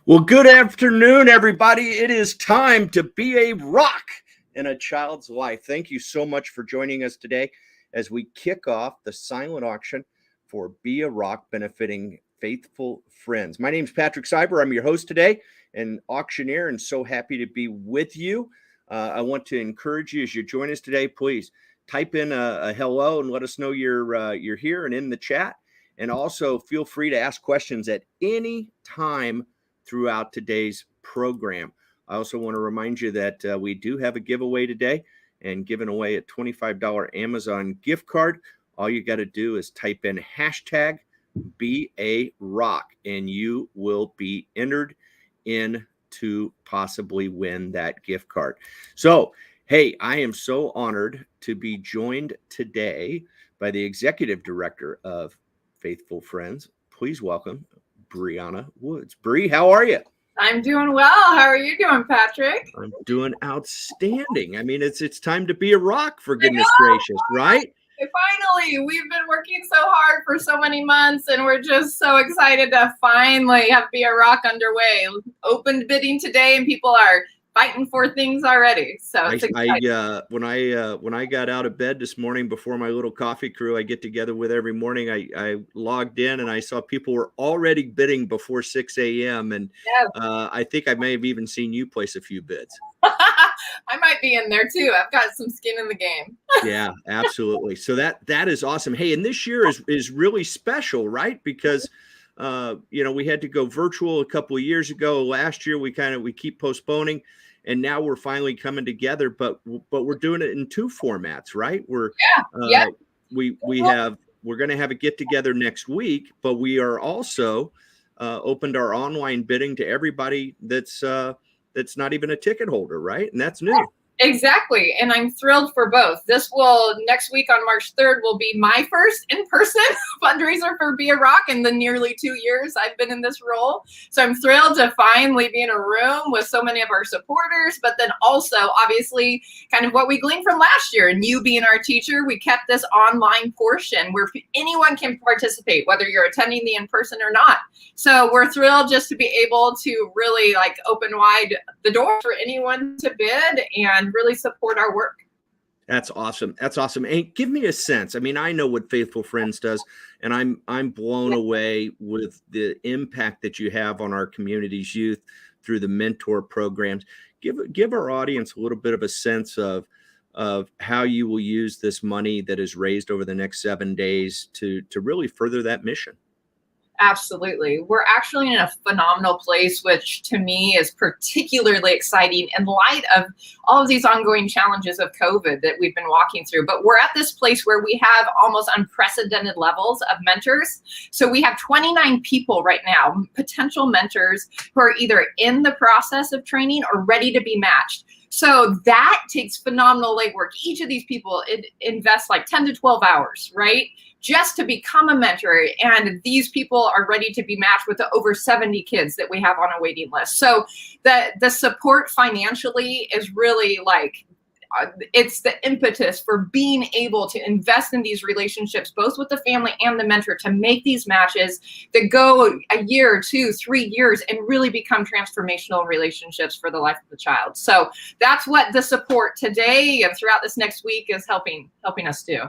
Well, good afternoon, everybody. It is time to be a rock in a child's life. Thank you so much for joining us today as we kick off the silent auction for Be a Rock benefiting faithful friends. My name is Patrick Cyber. I'm your host today and auctioneer, and so happy to be with you. I want to encourage you as you join us today, please type in a hello and let us know you're here and in the chat. And also feel free to ask questions at any time throughout today's program. I also want to remind you that we do have a giveaway today and giving away a $25 Amazon gift card. All you got to do is type in hashtag #BeARock and you will be entered in to possibly win that gift card. So, hey, I am so honored to be joined today by the executive director of Faithful Friends. Please welcome Brianna Woods. Bree, how are you? I'm doing well. How are you doing, Patrick? I'm doing outstanding. I mean, it's time to be a rock, for goodness gracious, right? Finally, we've been working so hard for so many months, and we're just so excited to finally have Be a Rock underway. Opened bidding today, and people are fighting for things already. So it's when I got out of bed this morning before my little coffee crew I get together with every morning, I logged in and I saw people were already bidding before 6 a.m. And yes. I think I may have even seen you place a few bids. I might be in there too. I've got some skin in the game. Yeah, absolutely. So that is awesome. Hey, and this year is really special, right? Because we had to go virtual a couple of years ago. Last year we keep postponing. And now we're finally coming together, but we're doing it in two formats, right? We're going to have a get together next week, but we are also opened our online bidding to everybody that's not even a ticket holder, right? And that's new. Exactly. And I'm thrilled for both. Next week on March 3rd will be my first in-person fundraiser for Be a Rock in the nearly 2 years I've been in this role. So I'm thrilled to finally be in a room with so many of our supporters, but then also obviously kind of what we gleaned from last year, and you being our teacher, we kept this online portion where anyone can participate, whether you're attending the in-person or not. So we're thrilled just to be able to really open wide the door for anyone to bid and really support our work. That's awesome. That's awesome. And give me a sense. I mean, I know what Faithful Friends does, and I'm blown away with the impact that you have on our community's youth through the mentor programs. Give our audience a little bit of a sense of how you will use this money that is raised over the next 7 days to really further that mission. Absolutely. We're actually in a phenomenal place, which to me is particularly exciting in light of all of these ongoing challenges of COVID that we've been walking through. But we're at this place where we have almost unprecedented levels of mentors. So we have 29 people right now, potential mentors who are either in the process of training or ready to be matched. So that takes phenomenal legwork. Each of these people invests 10 to 12 hours, right? Just to become a mentor. And these people are ready to be matched with the over 70 kids that we have on a waiting list. So the support financially is really it's the impetus for being able to invest in these relationships, both with the family and the mentor, to make these matches that go a year, 2, 3 years and really become transformational relationships for the life of the child. So that's what the support today and throughout this next week is helping us do.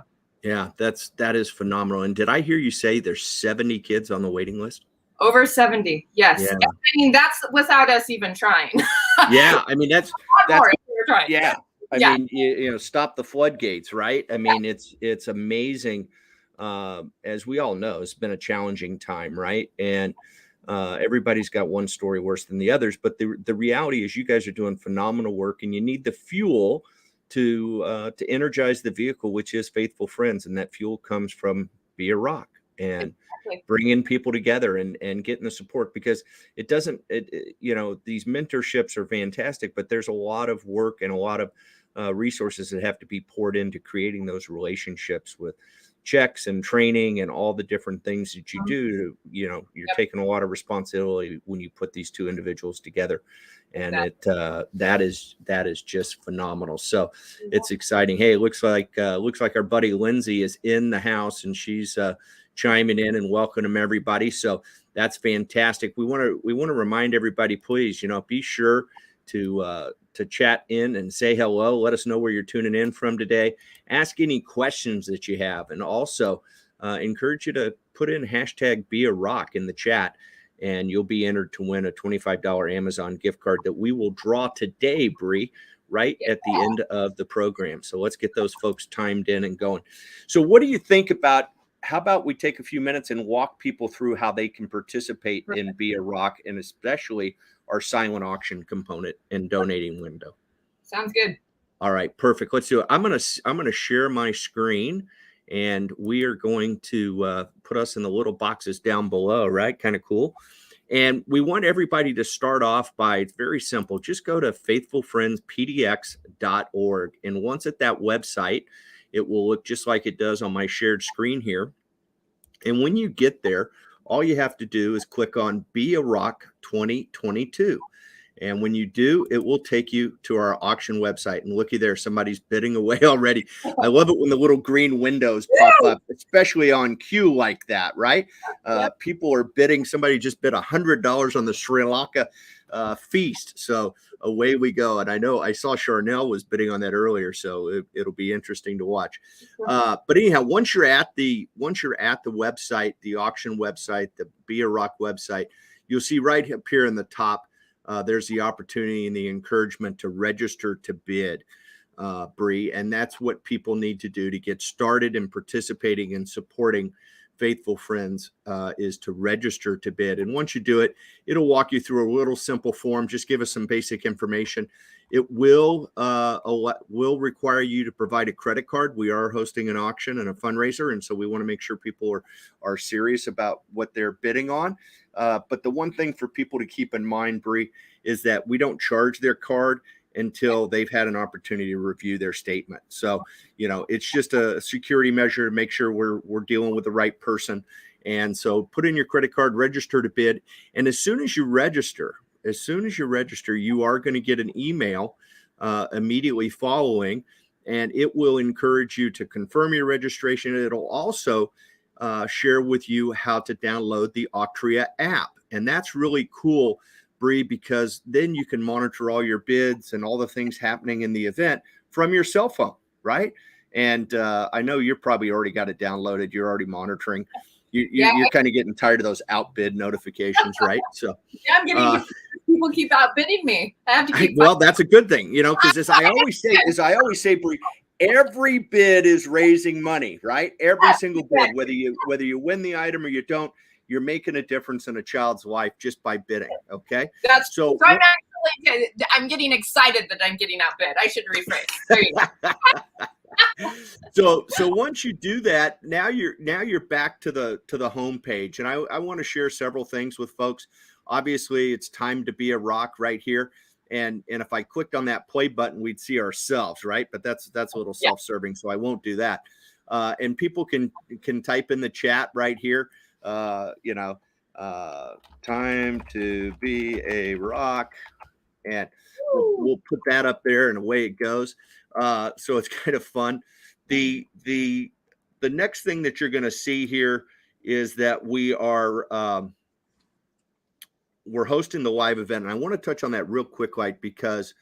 Yeah, that is phenomenal. And did I hear you say there's 70 kids on the waiting list? Over 70, yes. Yeah. I mean, that's without us even trying. Yeah, I mean that's we're trying. Yeah. I mean, stop the floodgates, right? I mean, it's amazing. As we all know, it's been a challenging time, right? And everybody's got one story worse than the others. But the reality is you guys are doing phenomenal work, and you need the fuel to energize the vehicle, which is Faithful Friends. And that fuel comes from Be a Rock and bringing people together and getting the support, because these mentorships are fantastic, but there's a lot of work and a lot of resources that have to be poured into creating those relationships with checks and training and all the different things that you do. You're taking a lot of responsibility when you put these two individuals together. And that is just phenomenal. So it's exciting. Hey, it looks like our buddy Lindsay is in the house, and she's chiming in and welcoming everybody. So That's fantastic. We want to remind everybody, please, be sure to chat in and say hello. Let us know where you're tuning in from today. Ask any questions that you have, and also encourage you to put in hashtag Be a Rock in the chat, and you'll be entered to win a $25 Amazon gift card that we will draw today, Bree, right at the end of the program. So let's get those folks timed in and going. So what do you think about, how about we take a few minutes and walk people through how they can participate in Be a Rock, and especially our silent auction component and donating window? Sounds good. All right, perfect. Let's do it. I'm gonna share my screen, and we are going to put us in the little boxes down below, right? Kind of cool. And we want everybody to start off by, it's very simple. Just go to faithfulfriendspdx.org. And once at that website, it will look just like it does on my shared screen here. And when you get there, all you have to do is click on Be a Rock 2022. And when you do, it will take you to our auction website. And looky there, somebody's bidding away already. I love it when the little green windows pop up, especially on cue like that, right? People are bidding. Somebody just bid $100 on the Sri Lanka feast. So away we go. And I know I saw Charnel was bidding on that earlier, so it'll be interesting to watch. But anyhow, once you're at the website, the auction website, the Be a Rock website, you'll see right up here in the top, there's the opportunity and the encouragement to register to bid, Bree. And that's what people need to do to get started in participating and supporting Faithful Friends, is to register to bid. And once you do it, it'll walk you through a little simple form. Just give us some basic information. It will require you to provide a credit card. We are hosting an auction and a fundraiser, and so we want to make sure people are serious about what they're bidding on. But the one thing for people to keep in mind, Bree, is that we don't charge their card until they've had an opportunity to review their statement. So, it's just a security measure to make sure we're dealing with the right person. And so put in your credit card, register to bid. And as soon as you register, you are going to get an email immediately following, and it will encourage you to confirm your registration. It'll also share with you how to download the Octria app. And that's really cool, Bree, because then you can monitor all your bids and all the things happening in the event from your cell phone, right? And I know you're probably already got it downloaded. You're already monitoring. You're kind of getting tired of those outbid notifications, right? So I'm getting people keep outbidding me. I have to keep. Well, that's a good thing, because as I always say, Bree, every bid is raising money, right? Every single bid, whether you win the item or you don't, you're making a difference in a child's life just by bidding. Okay. So I'm getting excited that I'm getting outbid. I should rephrase. There you go. So once you do that, now you're back to the home page. And I want to share several things with folks. Obviously, it's time to be a rock right here. And if I clicked on that play button, we'd see ourselves, right? But that's a little self-serving, so I won't do that. And people can type in the chat right here. Time to be a rock, and we'll put that up there, and away it goes. So it's kind of fun. The next thing that you're going to see here is that we're hosting the live event, and I want to touch on that real quick, because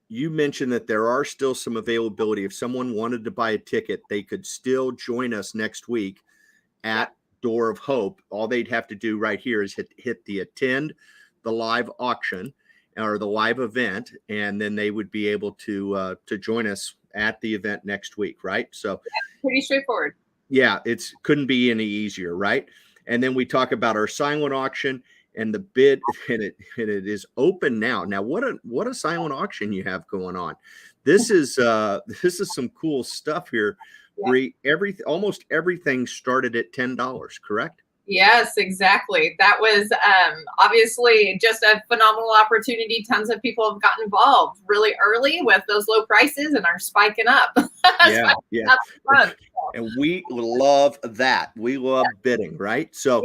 you mentioned that there are still some availability. If someone wanted to buy a ticket, they could still join us next week at Door of Hope. All they'd have to do right here is hit the attend the live auction or the live event, and then they would be able to join us at the event next week, right? So pretty straightforward. Yeah, couldn't be any easier, right? And then we talk about our silent auction and the bid, and it is open now. Now, what a silent auction you have going on. This is some cool stuff here. Bree, almost everything started at $10, correct? Yes, exactly. That was obviously just a phenomenal opportunity. Tons of people have gotten involved really early with those low prices and are spiking up. Yeah. And we love that. We love bidding, right? So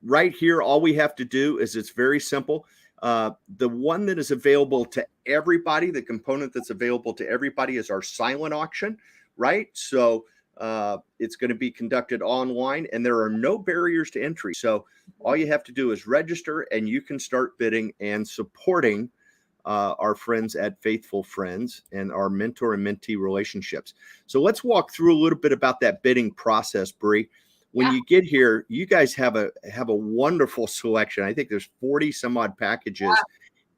right here, all we have to do is, it's very simple. The one that is available to everybody, the component that's available to everybody, is our silent auction, right? So It's going to be conducted online, and there are no barriers to entry. So all you have to do is register, and you can start bidding and supporting our friends at Faithful Friends and our mentor and mentee relationships. So let's walk through a little bit about that bidding process, Bree. When you get here, you guys have a wonderful selection. I think there's 40 some odd packages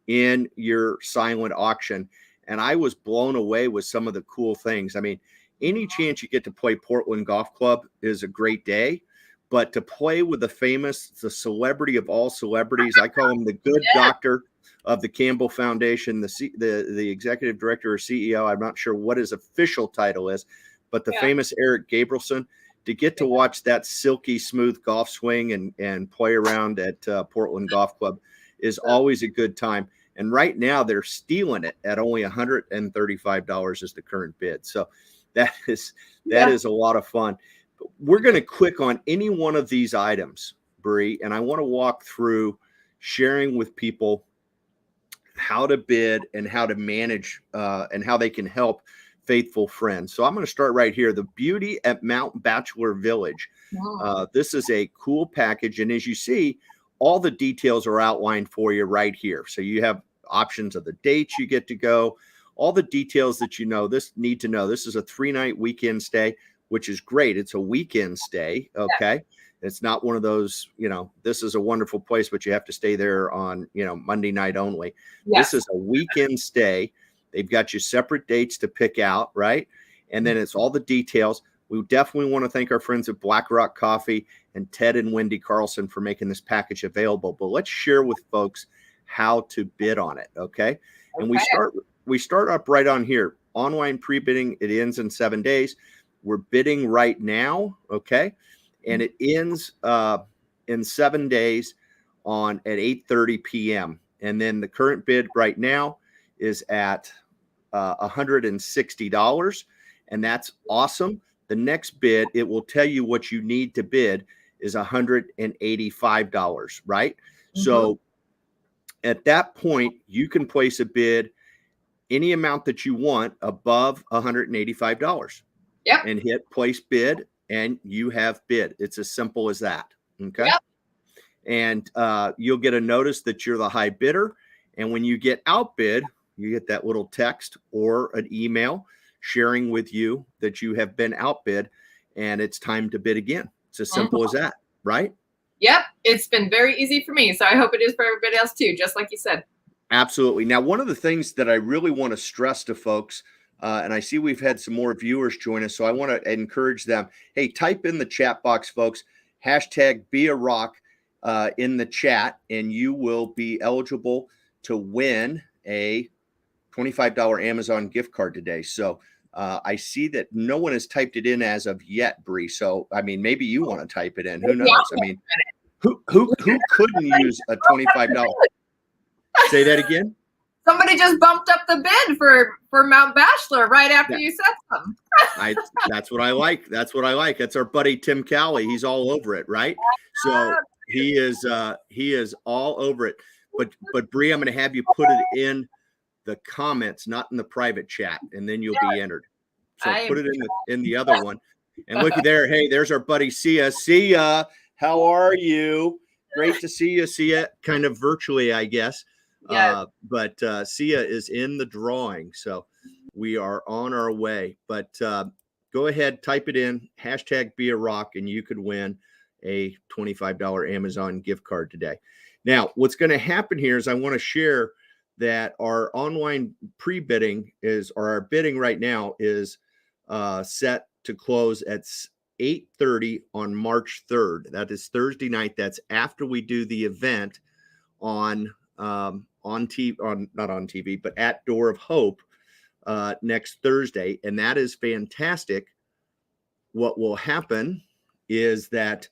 in your silent auction, and I was blown away with some of the cool things. I mean, any chance you get to play Portland Golf Club is a great day, but to play with the celebrity of all celebrities, I call him the good doctor of the Campbell Foundation, the executive director or CEO. I'm not sure what his official title is, but the famous Eric Gabrielson, to get to watch that silky smooth golf swing and play around at Portland Golf Club is always a good time. And right now they're stealing it at only $135 is the current bid. So that is a lot of fun. We're going to click on any one of these items, Bree, and I want to walk through sharing with people how to bid and how to manage and how they can help Faithful Friends. So I'm going to start right here. The Beauty at Mount Bachelor Village. This is a cool package. And as you see, all the details are outlined for you right here. So you have options of the dates you get to go, all the details that need to know. This is a 3-night weekend stay, which is great. It's a weekend stay. Okay. It's not one of those, this is a wonderful place, but you have to stay there on, Monday night only. This is a weekend stay. They've got you separate dates to pick out, right? And then it's all the details. We definitely want to thank our friends at Black Rock Coffee and Ted and Wendy Carlson for making this package available. But let's share with folks how to bid on it, okay? And we start up right on here. Online pre-bidding, it ends in 7 days. We're bidding right now, okay? And it ends in 7 days at 8:30 p.m. And then the current bid right now is at $160, and that's awesome. The next bid, it will tell you what you need to bid is $185, right? So at that point, you can place a bid any amount that you want above $185 and hit place bid, and you have bid. It's as simple as that. Okay. And you'll get a notice that you're the high bidder. And when you get outbid, you get that little text or an email sharing with you that you have been outbid and it's time to bid again. It's as simple as that, right? Yep. It's been very easy for me. So I hope it is for everybody else too, just like you said. Absolutely. Now, one of the things that I really want to stress to folks, and I see we've had some more viewers join us, so I want to encourage them. Hey, type in the chat box, folks, #BeARock in the chat, and you will be eligible to win a $25 Amazon gift card today. So I see that no one has typed it in as of yet, Bree. So, I mean, maybe you want to type it in. Who knows? I mean, who couldn't use a $25? Say that again. Somebody just bumped up the bid for Mount Bachelor right after you said something. That's what I like. That's what I like. That's our buddy Tim Cowley. He's all over it, right? So he is all over it. But Bree, I'm going to have you put it in the comments, not in the private chat, and then you'll be entered. So put it in the other one. And looky there. Hey, there's our buddy Sia. Sia, how are you? Great to see you, Sia. Kind of virtually, I guess. But Sia is in the drawing, so we are on our way. But go ahead, type it in, #BeARock, and you could win a $25 Amazon gift card today. Now, what's going to happen here is I want to share that our online pre-bidding our bidding right now is set to close at 8:30 on March 3rd. That is Thursday night. That's after we do the event on TV, not on TV, but at Door of Hope next Thursday. And that is fantastic. What will happen is that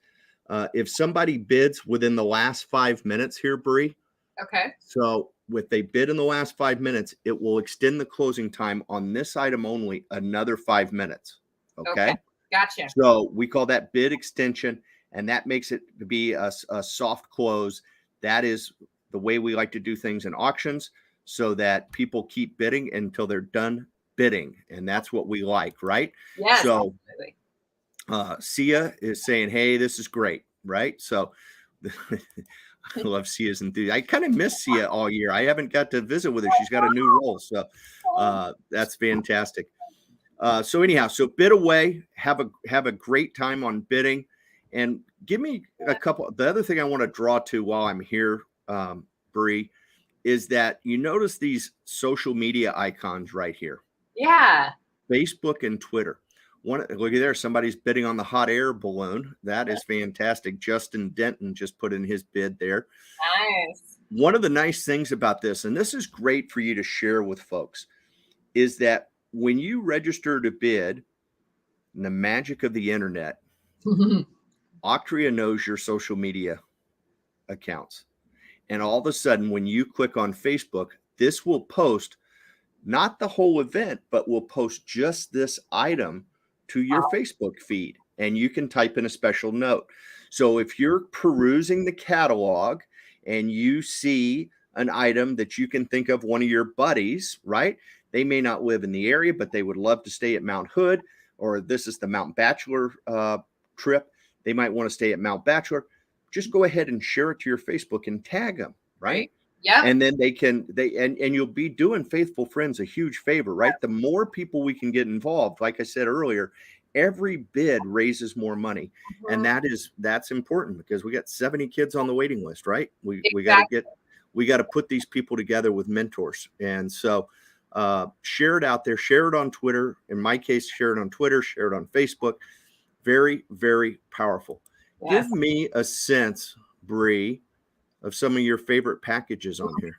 if somebody bids within the last 5 minutes here, Bree. Okay. So if they bid in the last 5 minutes, it will extend the closing time on this item only another 5 minutes. Okay. Gotcha. So we call that bid extension, and that makes it to be a soft close. That is the way we like to do things in auctions, so that people keep bidding until they're done bidding. And that's what we like, right? Yes, so absolutely. Sia is saying, hey, this is great, right? So I love Sia's enthusiasm. I kind of miss Sia all year. I haven't got to visit with her. She's got a new role. So that's fantastic. So anyhow, so bid away, have a great time on bidding, and give me a couple. The other thing I want to draw to while I'm here, Bree, is that you notice these social media icons right here. Yeah. Facebook and Twitter. Look at there, somebody's bidding on the hot air balloon. That is fantastic. Justin Denton just put in his bid there. Nice. One of the nice things about this, and this is great for you to share with folks, is that when you register to bid, in the magic of the internet, Octria knows your social media accounts. And all of a sudden, when you click on Facebook, this will post not the whole event, but will post just this item to your Facebook feed. And you can type in a special note. So if you're perusing the catalog and you see an item that you can think of one of your buddies, right? They may not live in the area, but they would love to stay at Mount Hood, or this is the Mount Bachelor trip. They might want to stay at Mount Bachelor. Just go ahead and share it to your Facebook and tag them, right? Yeah. And then and you'll be doing Faithful Friends a huge favor, right? The more people we can get involved, like I said earlier, every bid raises more money. And that's important because we got 70 kids on the waiting list, right? We got to put these people together with mentors. And so share it out there, share it on Twitter. In my case, share it on Twitter, share it on Facebook. Very, very powerful. Yes. Give me a sense, Bree, of some of your favorite packages on here.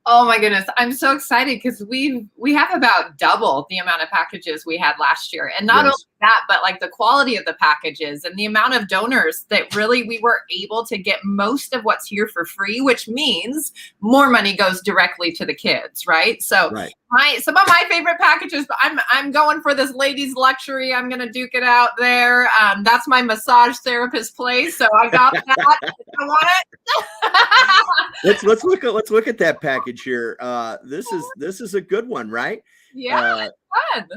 Oh my goodness. I'm so excited because we have about double the amount of packages we had last year. And not only that, but like the quality of the packages and the amount of donors that really we were able to get most of what's here for free, which means more money goes directly to the kids, right? So some of my favorite packages, but I'm going for this ladies luxury. I'm gonna duke it out there. That's my massage therapist place. So I got that. I want let's it. look at that package here. This is a good one, right? Yeah, fun.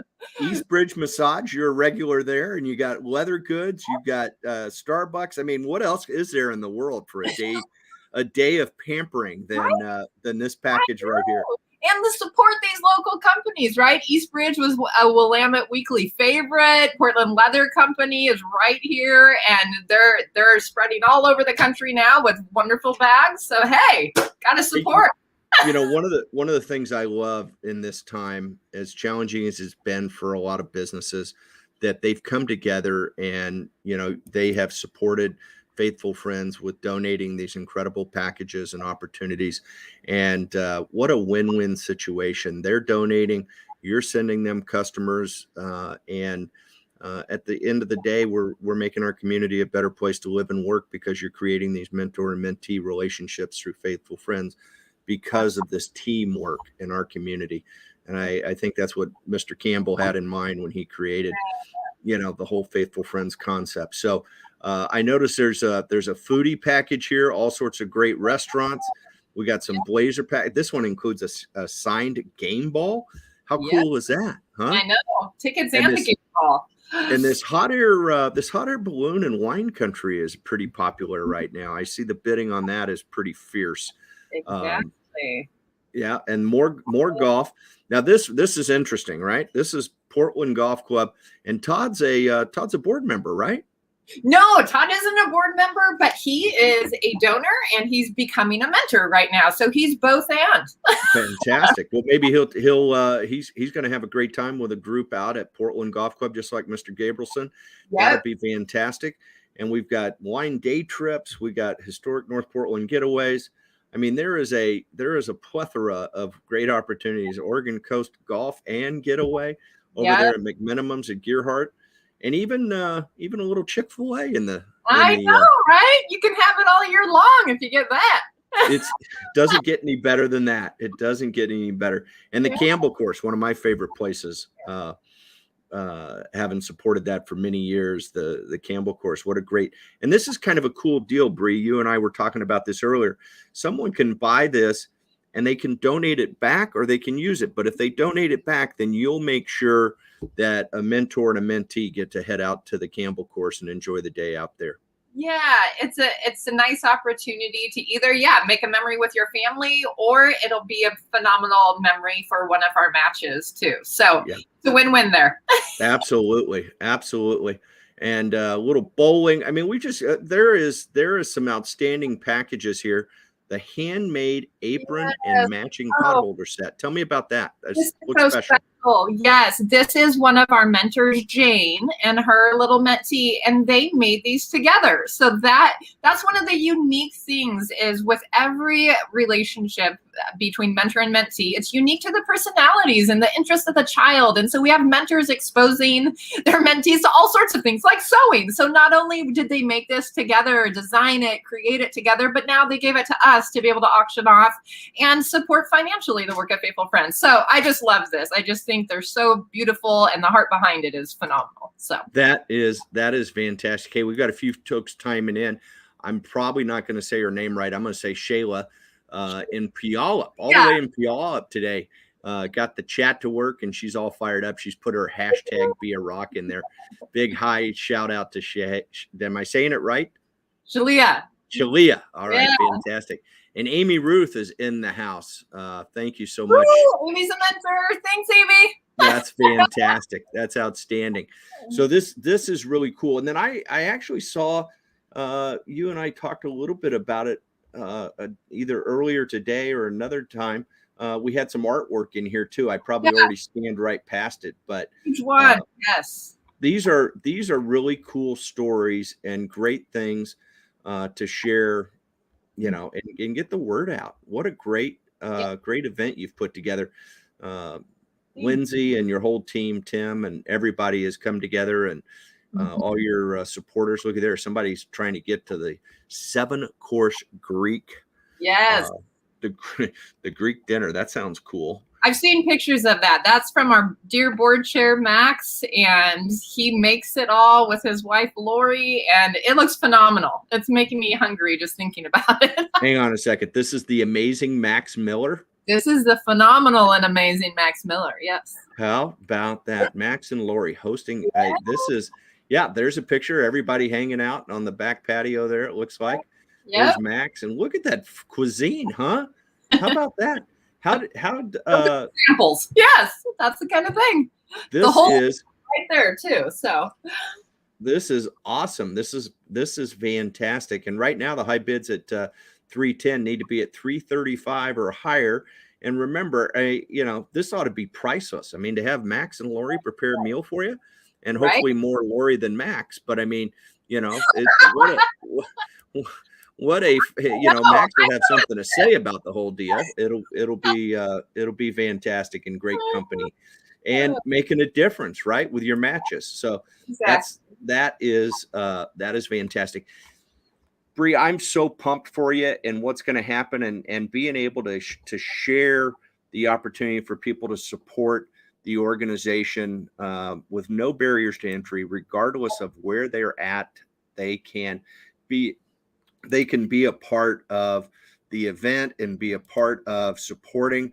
Eastbridge Massage, you're a regular there, and you got leather goods, you've got Starbucks. I mean, what else is there in the world for a day of pampering than this package right here? And to support these local companies, right? Eastbridge was a Willamette Weekly favorite. Portland Leather Company is right here, and they're spreading all over the country now with wonderful bags. So hey, gotta support. You know, one of the things I love in this time, as challenging as it's been for a lot of businesses, that they've come together and, you know, they have supported Faithful Friends with donating these incredible packages and opportunities. And what a win-win situation. They're donating, you're sending them customers, and at the end of the day, we're making our community a better place to live and work because you're creating these mentor and mentee relationships through Faithful Friends, because of this teamwork in our community. And I think that's what Mr. Campbell had in mind when he created, you know, the whole Faithful Friends concept. So I noticed there's a foodie package here, all sorts of great restaurants. We got some blazer pack. This one includes a signed game ball. How cool is that? Huh? I know. Tickets and the game ball. And this hot air balloon in wine country is pretty popular right now. I see the bidding on that is pretty fierce. Exactly. Yeah, and more golf. Now this is interesting, right? This is Portland Golf Club, and Todd's a board member, right? No, Todd isn't a board member, but he is a donor and he's becoming a mentor right now. So he's both and. Fantastic. Well, maybe he's going to have a great time with a group out at Portland Golf Club, just like Mr. Gabrielson. That'll be fantastic. And we've got wine day trips. We got historic North Portland getaways. I mean, there is a plethora of great opportunities. Oregon Coast Golf and Getaway over there at McMinimum's at Gearhart, and even a little Chick-fil-A in the. I know, right? You can have it all year long if you get that. It doesn't get any better than that. It doesn't get any better. And the Campbell course, one of my favorite places. Having supported that for many years, the Campbell course, what a great, and this is kind of a cool deal, Bree. You and I were talking about this earlier. Someone can buy this and they can donate it back or they can use it. But if they donate it back, then you'll make sure that a mentor and a mentee get to head out to the Campbell course and enjoy the day out there. Yeah, it's a nice opportunity to either make a memory with your family, or it'll be a phenomenal memory for one of our matches too. So it's a win-win there. Absolutely, absolutely. And a little bowling. I mean, we just there is some outstanding packages here. The handmade apron and matching pot holder set. Tell me about that. This What's so special? Yes, this is one of our mentors, Jane, and her little mentee, and they made these together. So that's one of the unique things is with every relationship between mentor and mentee, it's unique to the personalities and the interests of the child. And so we have mentors exposing their mentees to all sorts of things like sewing. So not only did they make this together, design it, create it together, but now they gave it to us to be able to auction off and support financially the work of Faithful Friends. So I just love this. I just think they're so beautiful, and the heart behind it is phenomenal. So that is fantastic. Okay, we've got a few folks timing in. I'm probably not going to say her name right. I'm going to say Shayla in Puyallup, all the way in Puyallup today. Got the chat to work, and she's all fired up. She's put her hashtag Be a Rock in there. Big high shout out to Shay. Am I saying it right? Shalia. All right, fantastic. And Amy Ruth is in the house. Thank you so much. Amy's a mentor. Thanks, Amy. That's fantastic. That's outstanding. So this is really cool. And then I actually saw you and I talked a little bit about it either earlier today or another time. We had some artwork in here too. I probably already scanned right past it, but each one, yes. These are really cool stories and great things to share, you know, and get the word out. What a great event you've put together. Lindsay and your whole team, Tim, and everybody has come together, and all your supporters. Look at there. Somebody's trying to get to the 7-course Greek. Yes. The Greek dinner. That sounds cool. I've seen pictures of that. That's from our dear board chair, Max, and he makes it all with his wife, Lori, and it looks phenomenal. It's making me hungry just thinking about it. Hang on a second. This is the amazing Max Miller? This is the phenomenal and amazing Max Miller, yes. How about that? Max and Lori hosting. This is, there's a picture. Everybody hanging out on the back patio there, it looks like. There's Max. And look at that cuisine, huh? How about that? How samples? Yes, that's the kind of thing. This the whole is right there too. So this is awesome. This is fantastic. And right now the high bids at 310 need to be at 335 or higher. And remember, this ought to be priceless. I mean, to have Max and Lori prepare a meal for you, and hopefully more Lori than Max. But I mean, Max will have something to say about the whole deal. It'll be fantastic and great company, and making a difference, right, with your matches. So that is fantastic. Bree, I'm so pumped for you and what's going to happen, and being able to share the opportunity for people to support the organization with no barriers to entry, regardless of where they're at. They can be a part of the event and be a part of supporting.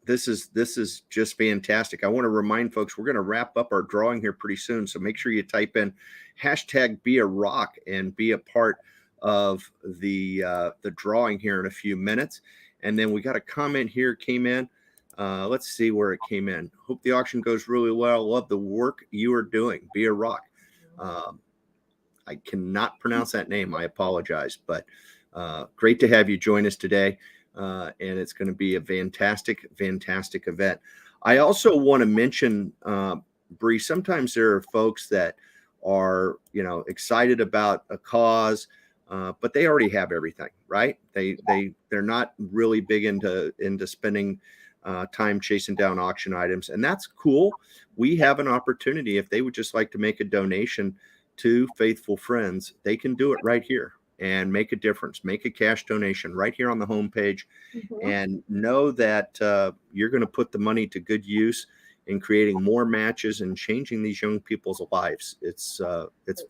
This is just fantastic. I want to remind folks, we're going to wrap up our drawing here pretty soon. So make sure you type in hashtag Be a Rock and be a part of the drawing here in a few minutes. And then we got a comment here came in. Let's see where it came in. Hope the auction goes really well. Love the work you are doing. Be a Rock. I cannot pronounce that name. I apologize, but great to have you join us today. And it's going to be a fantastic event. I also want to mention, Bree, sometimes there are folks that are, excited about a cause, but they already have everything, right? They're not really big into spending time chasing down auction items, and that's cool. We have an opportunity. If they would just like to make a donation to Faithful Friends, they can do it right here and make a difference. Make a cash donation right here on the homepage, and know that you're going to put the money to good use in creating more matches and changing these young people's lives. It's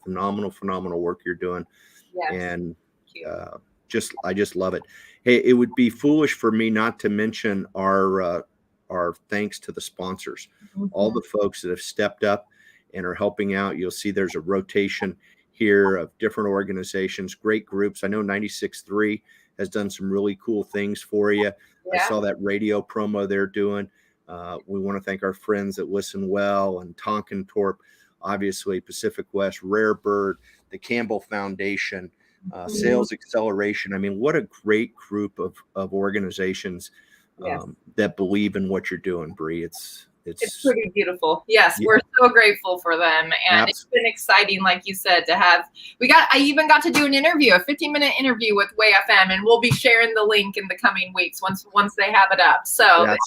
phenomenal work you're doing. Yes. And I just love it. Hey, it would be foolish for me not to mention our thanks to the sponsors, all the folks that have stepped up and are helping out. You'll see there's a rotation here of different organizations, great groups. I know 96.3 has done some really cool things for you. I saw that radio promo they're doing. We want to thank our friends at Listen Well and Tonkin Torp, obviously Pacific West, Rare Bird, the Campbell Foundation, Sales Acceleration. I mean, what a great group of organizations that believe in what you're doing, Bree. It's pretty beautiful. Yes, we're so grateful for them, and it's been exciting, like you said, to have. I even got to do an interview, a 15-minute interview with Way FM, and we'll be sharing the link in the coming weeks once they have it up. So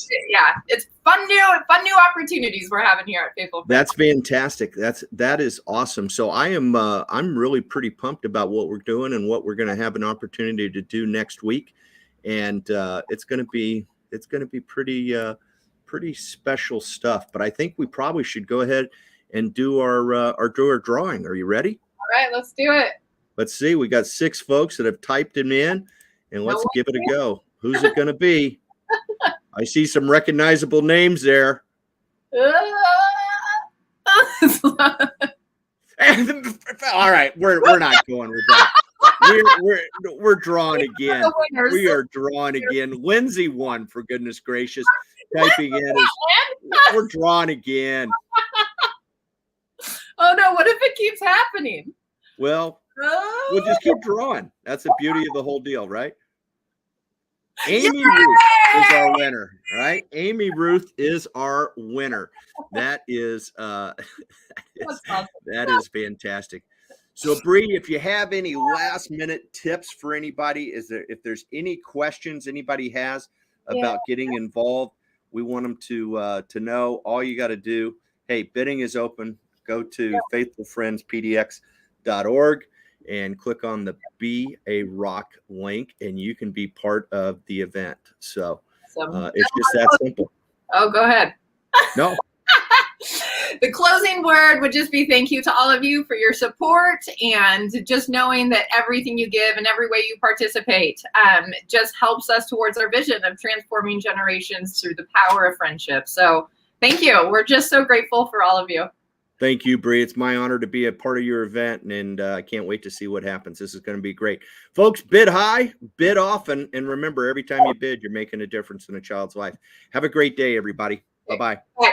it's fun new opportunities we're having here at Faithful Friends. That's fantastic. That is awesome. So I'm really pretty pumped about what we're doing and what we're going to have an opportunity to do next week, and it's going to be pretty special stuff. But I think we probably should go ahead and do our drawing. Are you ready? All right, let's do it. Let's see. We got 6 folks that have typed them in, and let's give it a go. Who's it going to be? I see some recognizable names there. All right, we're not going with that. We're drawing again. We are drawing again. Lindsay won, for goodness gracious. Typing in we're drawing again. Oh no, what if it keeps happening? Well, we'll just keep drawing. That's the beauty of the whole deal, right? Amy Ruth is our winner, right? Amy Ruth is our winner. That is that is fantastic. So Bree, if you have any last minute tips for anybody, if there's any questions anybody has about getting involved, we want them to know. All you got to do, hey, bidding is open. Go to faithfulfriendspdx.org and click on the Be a Rock link, and you can be part of the event. So it's just that simple. Oh, go ahead. No. The closing word would just be thank you to all of you for your support, and just knowing that everything you give and every way you participate just helps us towards our vision of transforming generations through the power of friendship. So thank you. We're just so grateful for all of you. Thank you, Bree. It's my honor to be a part of your event, and I can't wait to see what happens. This is going to be great. Folks, bid high, bid often, and remember, every time you bid, you're making a difference in a child's life. Have a great day, everybody. Bye-bye. Bye.